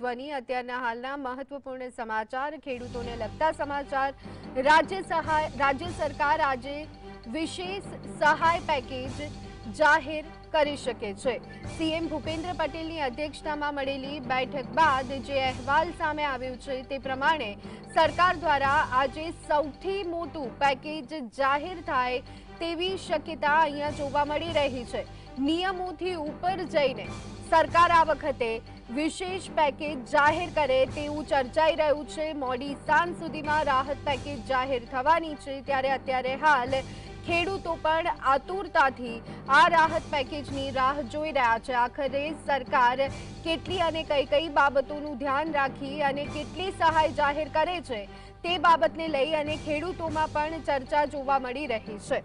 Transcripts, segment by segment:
મહત્વની અત્યારના હાલના મહત્વપૂર્ણ સમાચાર, ખેડૂતોને લગતા સમાચાર। રાજ્ય સરકાર આજે વિશેષ સહાય પેકેજ જાહેર કરી શકે છે। સીએમ ભૂપેન્દ્ર પટેલની અધ્યક્ષતામાં મળેલી બેઠક બાદ જે અહેવાલ સામે આવ્યો છે તે પ્રમાણે સરકાર દ્વારા આજે સૌથી મોટું પેકેજ જાહેર થાય તેવી શક્યતા અહીંયા જોવા મળી રહી છે। નિયમોથી ઉપર જઈને સરકાર આ વખતે વિશેષ પેકેજ જાહેર કરે તેવું ચર્ચાઈ રહ્યું છે। મોડી સાંજ સુધીમાં રાહત પેકેજ જાહેર થવાની છે, ત્યારે અત્યારે હાલ ખેડૂતો પણ આતુરતાથી આ રાહત પેકેજની રાહ જોઈ રહ્યા છે। આખરે સરકાર કેટલી અને કઈ બાબતોનું ધ્યાન રાખી અને કેટલી સહાય જાહેર કરે છે તે બાબતને લઈ અને ખેડૂતોમાં પણ ચર્ચા જોવા મળી રહી છે।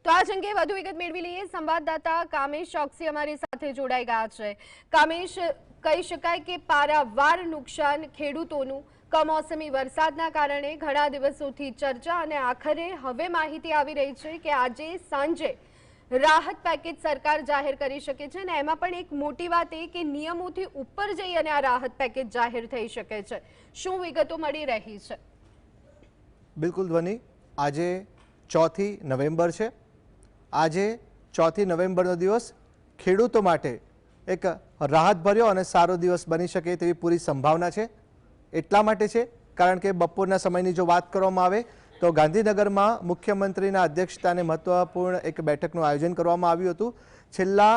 તો આ અંગે વધુ વિગત મેળવી લઈએ। સંવાદદાતા કામેશ ચોકસી અમારી સાથે જોડાઈ ગયા છે। કામેશ, કહી શકાય કે પારાવાર નુકસાન ખેડૂતોનું કમોસમી વરસાદના કારણે ઘણા દિવસોથી ચર્ચા અને આખરે હવે માહિતી આવી રહી છે કે આજે સાંજે રાહત પેકેજ સરકાર જાહેર કરી શકે છે અને એમાં પણ એક મોટી વાત એ કે નિયમોથી ઉપર જઈ અને આ રાહત પેકેજ જાહેર થઈ શકે છે। શું વિગતો મળી રહી છે? બિલકુલ ધ્વનિ, આજે 4 નવેમ્બર છે। આજે 4 નવેમ્બરનો દિવસ ખેડૂતો માટે એક રાહતભર્યો અને સારો દિવસ બની શકે તેવી પૂરી સંભાવના છે। એટલા માટે છે કારણ કે બપોરના સમયની જો વાત કરવામાં આવે તો ગાંધીનગરમાં મુખ્યમંત્રીના અધ્યક્ષતાને મહત્વપૂર્ણ એક બેઠકનું આયોજન કરવામાં આવ્યું હતું। છેલ્લા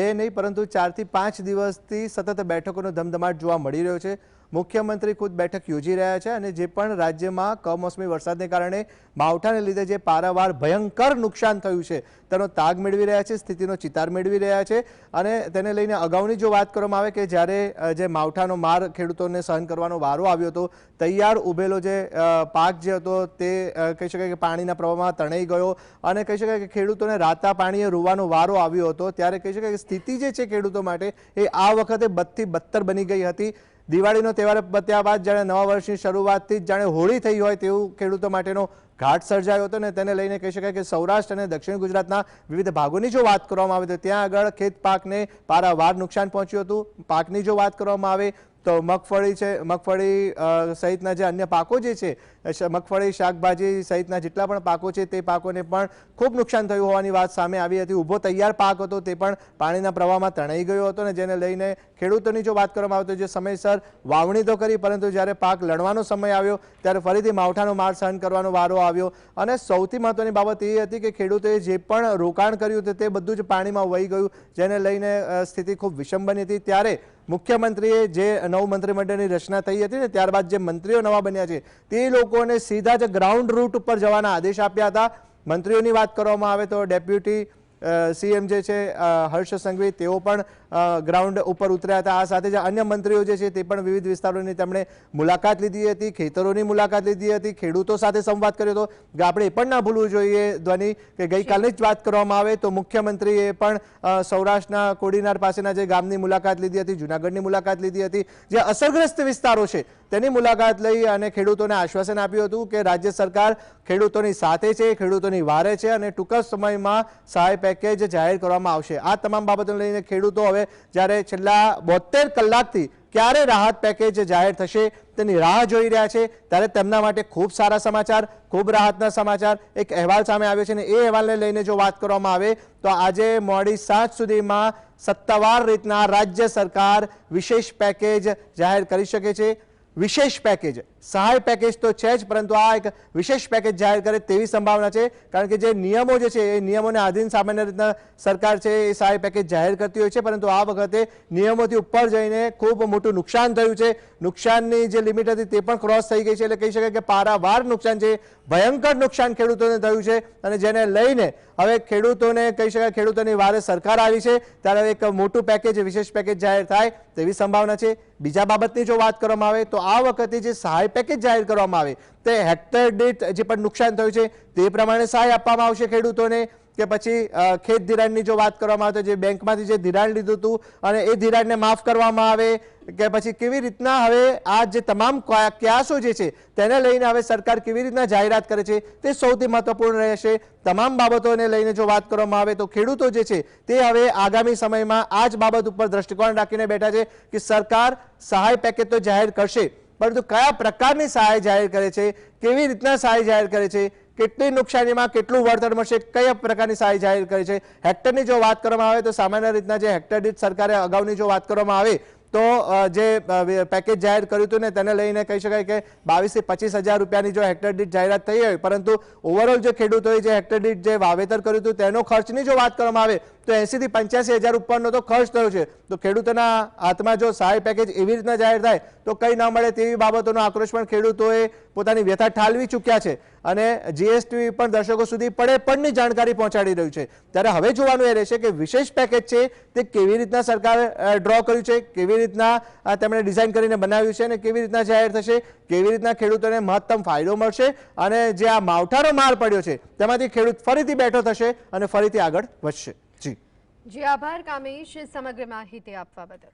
2 નહીં પરંતુ 4 થી 5 દિવસથી સતત બેઠકોનો ધમધમાટ જોવા મળી રહ્યો છે। મુખ્યમંત્રી ખુદ બેઠક યોજી રહ્યા છે અને જે પણ રાજ્યમાં કમોસમી વરસાદને કારણે માવઠાને લીધે જે પારાવાર ભયંકર નુકસાન થયું છે તેનો તાગ મેળવી રહ્યા છે, સ્થિતિનો ચિતાર મેળવી રહ્યા છે। અને તેને લઈને અગાઉની જો વાત કરવામાં આવે કે જ્યારે જે માવઠાનો માર ખેડૂતોને સહન કરવાનો વારો આવ્યો હતો, તૈયાર ઉભેલો જે પાક જે હતો તે કહી શકાય કે પાણીના પ્રવાહમાં તણાઈ ગયો અને કહી શકાય કે ખેડૂતોને રાતા પાણીએ રોવાનો વારો આવ્યો હતો। ત્યારે કહી શકાય કે સ્થિતિ જે છે ખેડૂતો માટે એ આ વખતે બદથી બદતર બની ગઈ હતી। દિવાળીનો તહેવાર પત્યા બાદ જાણે નવા વર્ષની શરૂઆતથી જ જાણે હોળી થઈ હોય તેવું ખેડૂતો માટેનો ઘાટ સર્જાયો હતો ને તેને લઈને કહી શકાય કે સૌરાષ્ટ્ર અને દક્ષિણ ગુજરાતના વિવિધ ભાગોની જો વાત કરવામાં આવે તો ત્યાં આગળ ખેત પાકને પારાવાર નુકસાન પહોંચ્યું હતું। પાકની જો વાત કરવામાં આવે તો મગફળી છે, મગફળી સહિતના જે અન્ય પાકો જે છે, મગફળી, શાકભાજી સહિતના જેટલા પણ પાકો છે તે પાકોને પણ ખૂબ નુકસાન થયું હોવાની વાત સામે આવી હતી। ઊભો તૈયાર પાક હતો તે પણ પાણીના પ્રવાહમાં તણાઈ ગયો હતો ને જેને લઈને ખેડૂતોની જો વાત કરવામાં આવે તો જે સમયસર વાવણી તો કરી પરંતુ જ્યારે પાક લણવાનો સમય આવ્યો ત્યારે ફરીથી માવઠાનો માર સહન કરવાનો વારો આવ્યો। અને સૌથી મહત્વની બાબત એ હતી કે ખેડૂતોએ જે પણ રોકાણ કર્યું હતું તે બધું જ પાણીમાં વહી ગયું, જેને લઈને સ્થિતિ ખૂબ વિષમ બની હતી। ત્યારે મુખ્યમંત્રીએ જે નવું મંત્રીમંડળની રચના થઈ હતી ને ત્યારબાદ જે મંત્રીઓ નવા બન્યા છે તે લોકોને સીધા જ ગ્રાઉન્ડ રૂટ ઉપર જવાના આદેશ આપ્યા હતા। મંત્રીઓની વાત કરવામાં આવે તો ડેપ્યુટી સીએમ જે છે હર્ષ સંઘવી તેઓ પણ ગ્રાઉન્ડ ઉપર ઉતર્યા હતા। આ સાથે જે અન્ય મંત્રીઓ જે છે તે પણ વિવિધ વિસ્તારોની તેમણે મુલાકાત લીધી હતી, ખેતરોની મુલાકાત લીધી હતી, ખેડૂતો સાથે સંવાદ કર્યો હતો। આપણે એ પણ ના ભૂલવું જોઈએ ધ્વનિ કે ગઈકાલની જ વાત કરવામાં આવે તો મુખ્યમંત્રીએ પણ સૌરાષ્ટ્રના કોડીનાર પાસેના જે ગામની મુલાકાત લીધી હતી, જૂનાગઢની મુલાકાત લીધી હતી, જે અસરગ્રસ્ત વિસ્તારો છે તેની મુલાકાત લઈ અને ખેડૂતોને આશ્વાસન આપ્યું હતું કે રાજ્ય સરકાર ખેડૂતોની સાથે છે, ખેડૂતોની વારે છે અને ટૂંક સમયમાં સહાય પેકેજ જાહેર કરવામાં આવશે। આ તમામ બાબતોને લઈને ખેડૂતો હવે જ્યારે છેલ્લા 72 કલાકથી ક્યારે રાહત પેકેજ જાહેર થશે તેની રાહ જોઈ રહ્યા છે ત્યારે તેમના માટે ખૂબ સારા સમાચાર, ખૂબ રાહતના સમાચાર એક અહેવાલ સામે આવ્યો છે અને એ અહેવાલને લઈને જો વાત કરવામાં આવે તો આજે મોડી સાંજ સુધીમાં સત્તાવાર રીતના રાજ્ય સરકાર વિશેષ પેકેજ જાહેર કરી શકે છે। વિશેષ પેકેજ, સહાય પેકેજ તો છે જ પરંતુ આ એક વિશેષ પેકેજ જાહેર કરે તેવી સંભાવના છે કારણ કે જે નિયમો જે છે એ નિયમોને આધીન સામાન્ય રીતના સરકાર છે એ સહાય પેકેજ જાહેર કરતી હોય છે પરંતુ આ વખતે નિયમોથી ઉપર જઈને ખૂબ મોટું નુકસાન થયું છે। નુકસાનની જે લિમિટ હતી તે પણ ક્રોસ થઈ ગઈ છે એટલે કહી શકાય કે પારાવાર નુકસાન છે, ભયંકર નુકસાન ખેડૂતોને થયું છે અને જેને લઈને હવે ખેડૂતોને કહી શકાય ખેડૂતોની વારે સરકાર આવી છે ત્યારે એક મોટું પેકેજ, વિશેષ પેકેજ જાહેર થાય તેવી સંભાવના છે। બીજા બાબતની જો વાત કરવામાં આવે તો આ વખતે જે સહાય પેકેજ જાહેર કરવામાં આવે તે હેક્ટર દીઠ જે પણ નુકસાન થયું છે તે પ્રમાણે સહાય આપવામાં આવશે ખેડૂતોને। કે પછી ખેત ધિરાણની જો વાત કરવામાં આવે તો જે બેંકમાંથી જે ધિરાણ લીધું હતું અને એ ધિરાણને માફ કરવામાં આવે, કે પછી કેવી રીતના હવે આ જે તમામ ક્યાસો જે છે તેને લઈને હવે સરકાર કેવી રીતના જાહેરાત કરે છે તે સૌથી મહત્વપૂર્ણ રહેશે. તમામ બાબતોને લઈને જો વાત કરવામાં આવે તો ખેડૂતો જે છે તે હવે આગામી સમયમાં આ જ બાબત ઉપર દ્રષ્ટિકોણ રાખીને બેઠા છે કે સરકાર સહાય પેકેજ તો જાહેર કરશે, પરંતુ કયા પ્રકારની સહાય જાહેર કરે છે, કેવી રીતના સહાય જાહેર કરે છે, કેટલી નુકસાનીમાં કેટલું વળતર મળશે, કયા પ્રકારની સહાય જાહેર કરે છે. હેક્ટરની જો વાત કરવામાં આવે તો સામાન્ય રીતના જે હેક્ટર દીઠ સરકારે અગાઉની જો વાત કરવામાં આવે તો જે પેકેજ જાહેર કર્યું હતું ને તેને લઈને કહી શકાય કે 22 થી 25,000 રૂપિયાની જો હેક્ટર દીઠ જાહેરાત થઈ હોય, પરંતુ ઓવરઓલ જે ખેડૂતોએ જે હેક્ટર દીઠ જે વાવેતર કર્યું હતું તેનો ખર્ચની જો વાત કરવામાં આવે તો 80 થી 85,000 ઉપરનો તો ખર્ચ થયો છે. તો ખેડૂતોના હાથમાં જો સહાય પેકેજ એવી રીતના જાહેર થાય તો કંઈ ન મળે તેવી બાબતોનો આક્રોશ પણ ખેડૂતોએ પોતાની વ્યથા ઠાલવી ચૂક્યા છે અને જીએસટી પણ દર્શકો સુધી પડની જાણકારી પહોંચાડી રહ્યું છે. ત્યારે હવે જોવાનું એ રહેશે કે વિશેષ પેકેજ છે તે કેવી રીતના સરકારે ડ્રો કર્યું છે, કેવી રીતના તેમણે ડિઝાઇન કરીને બનાવ્યું છે અને કેવી રીતના જાહેર થશે, કેવી રીતના ખેડૂતોને મહત્તમ ફાયદો મળશે અને જે આ માવઠાનો માર પડ્યો છે તેમાંથી ખેડૂત ફરીથી બેઠો થશે અને ફરીથી આગળ વધશે. જી આભાર કામેશ સમગ્ર માહિતી આપવા બદલ.